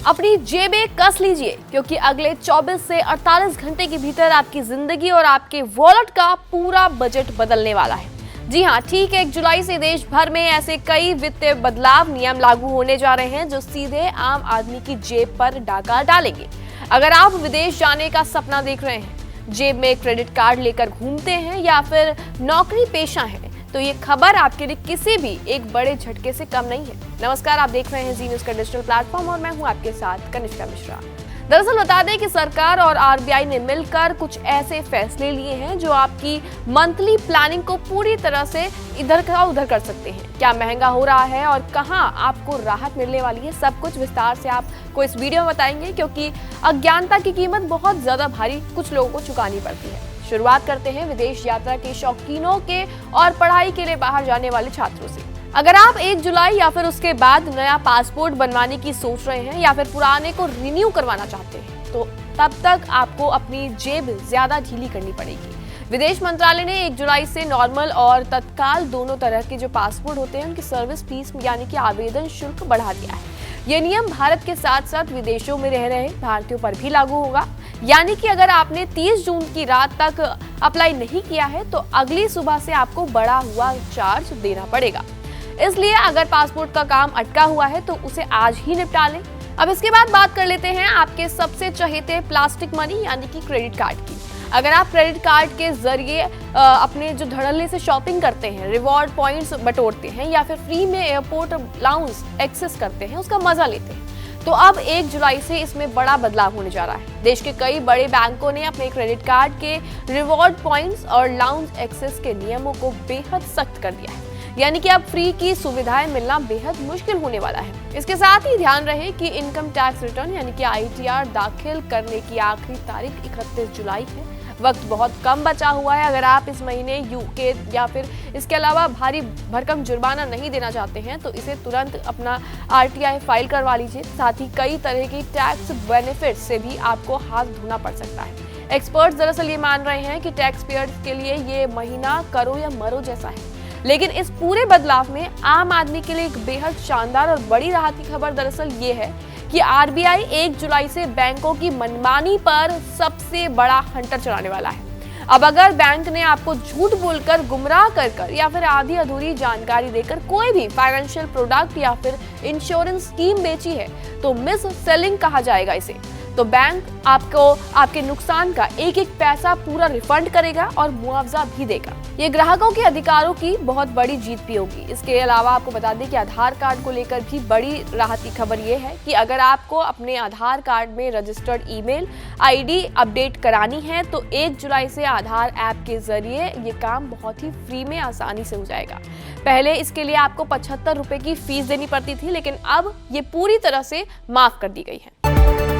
अपनी जेबें कस लीजिए, क्योंकि अगले 24 से 48 घंटे के भीतर आपकी जिंदगी और आपके वॉलेट का पूरा बजट बदलने वाला है। जी हाँ, ठीक 1 जुलाई से देश भर में ऐसे कई वित्तीय बदलाव नियम लागू होने जा रहे हैं जो सीधे आम आदमी की जेब पर डाका डालेंगे। अगर आप विदेश जाने का सपना देख रहे हैं, जेब में क्रेडिट कार्ड लेकर घूमते हैं या फिर नौकरी पेशा है, तो ये खबर आपके लिए किसी भी एक बड़े झटके से कम नहीं है। नमस्कार, आप देख रहे हैं जी न्यूज़ का डिजिटल प्लेटफॉर्म और मैं हूं आपके साथ कनिष्का मिश्रा। दरअसल बता दें कि सरकार और आरबीआई ने मिलकर कुछ ऐसे फैसले लिए हैं जो आपकी मंथली प्लानिंग को पूरी तरह से इधर का उधर कर सकते हैं। क्या महंगा हो रहा है और कहां आपको राहत मिलने वाली है, सब कुछ विस्तार से आपको इस वीडियो में बताएंगे, क्योंकि अज्ञानता की कीमत बहुत ज्यादा भारी कुछ लोगों को चुकानी पड़ती है। शुरुआत करते हैं विदेश यात्रा के शौकीनों के और पढ़ाई के लिए बाहर जाने वाले छात्रों से। अगर आप 1 जुलाई या फिर उसके बाद नया पासपोर्ट बनवाने की सोच रहे हैं या फिर पुराने को रिन्यू करवाना चाहते हैं, तो तब तक आपको अपनी जेब ज्यादा ढीली करनी पड़ेगी। विदेश मंत्रालय ने 1 जुलाई से नॉर्मल और तत्काल दोनों तरह के जो पासपोर्ट होते हैं उनकी सर्विस फीस यानी कि आवेदन शुल्क बढ़ा दिया है। ये नियम भारत के साथ साथ विदेशों में रह रहे भारतीयों पर भी लागू होगा। यानी कि अगर आपने 30 जून की रात तक अप्लाई नहीं किया है तो अगली सुबह से आपको बढ़ा हुआ चार्ज देना पड़ेगा। इसलिए अगर पासपोर्ट का काम अटका हुआ है तो उसे आज ही निपटा लें। अब इसके बाद बात कर लेते हैं आपके सबसे चहेते प्लास्टिक मनी यानी कि क्रेडिट कार्ड की। अगर आप क्रेडिट कार्ड के जरिए अपने जो धड़ल्ले से शॉपिंग करते हैं, रिवॉर्ड पॉइंट्स बटोरते हैं या फिर फ्री में एयरपोर्ट लाउंज एक्सेस करते हैं, उसका मजा लेते हैं, तो अब 1 जुलाई से इसमें बड़ा बदलाव होने जा रहा है। देश के कई बड़े बैंकों ने अपने क्रेडिट कार्ड के रिवॉर्ड पॉइंट्स और लाउंज एक्सेस के नियमों को बेहद सख्त कर दिया है। यानी कि अब फ्री की सुविधाएं मिलना बेहद मुश्किल होने वाला है। इसके साथ ही ध्यान रहे कि इनकम टैक्स रिटर्न यानी कि ITR दाखिल करने की आखिरी तारीख 31 जुलाई है। वक्त बहुत कम बचा हुआ है। अगर आप इस महीने यूके या फिर इसके अलावा भारी भरकम जुर्माना नहीं देना चाहते हैं तो इसे तुरंत अपना RTI फाइल करवा लीजिए। साथ ही कई तरह की टैक्स बेनिफिट से भी आपको हाथ धोना पड़ सकता है। एक्सपर्ट्स दरअसल ये मान रहे हैं कि टैक्स पेयर्स के लिए ये महीना करो या मरो जैसा है। लेकिन इस पूरे बदलाव में आम आदमी के लिए एक बेहद शानदार और बड़ी राहत की खबर दरअसल ये है कि आरबीआई 1 जुलाई से बैंकों की मनमानी पर सबसे बड़ा हंटर चलाने वाला है। अब अगर बैंक ने आपको झूठ बोलकर, गुमराह कर या फिर आधी अधूरी जानकारी देकर कोई भी फाइनेंशियल प्रोडक्ट या फिर इंश्योरेंस स्कीम बेची है तो मिस सेलिंग कहा जाएगा इसे। तो बैंक आपको आपके नुकसान का एक एक पैसा पूरा रिफंड करेगा और मुआवजा भी देगा। ये ग्राहकों के अधिकारों की बहुत बड़ी जीत भी होगी। इसके अलावा आपको बता दें कि आधार कार्ड को लेकर भी बड़ी राहत की खबर ये है कि अगर आपको अपने आधार कार्ड में रजिस्टर्ड ईमेल ID अपडेट करानी है तो 1 जुलाई से आधार ऐप के जरिए ये काम बहुत ही फ्री में आसानी से हो जाएगा। पहले इसके लिए आपको 75 रुपए की फीस देनी पड़ती थी, लेकिन अब ये पूरी तरह से माफ कर दी गई है।